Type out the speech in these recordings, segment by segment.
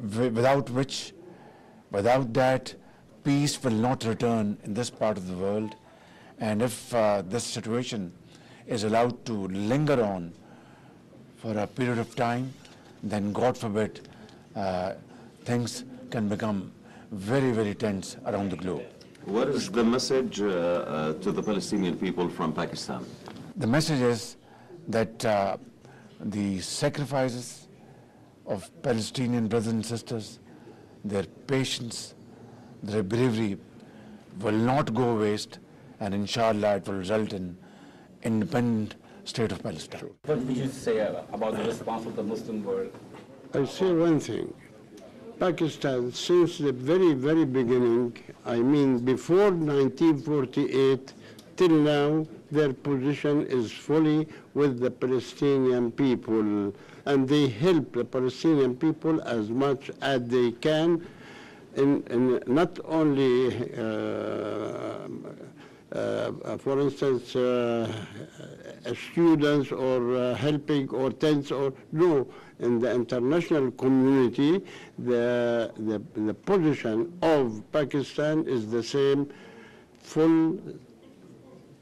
without that, peace will not return in this part of the world. And if this situation is allowed to linger on for a period of time, then God forbid, things can become very, very tense around the globe. What is the message to the Palestinian people from Pakistan? The message is that the sacrifices of Palestinian brothers and sisters, their patience, their bravery will not go waste, and inshallah it will result in independent state of Palestine. What would you say about the response of the Muslim world? I say one thing. Pakistan, since the very, very beginning, I mean before 1948 till now, their position is fully with the Palestinian people, and they help the Palestinian people as much as they can in not only for instance, students or helping or tents or no. In the international community, the position of Pakistan is the same, full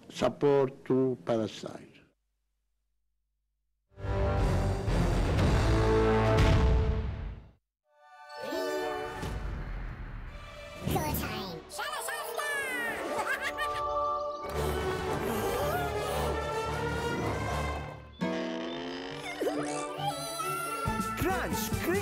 support to Palestine. Crunch, cream.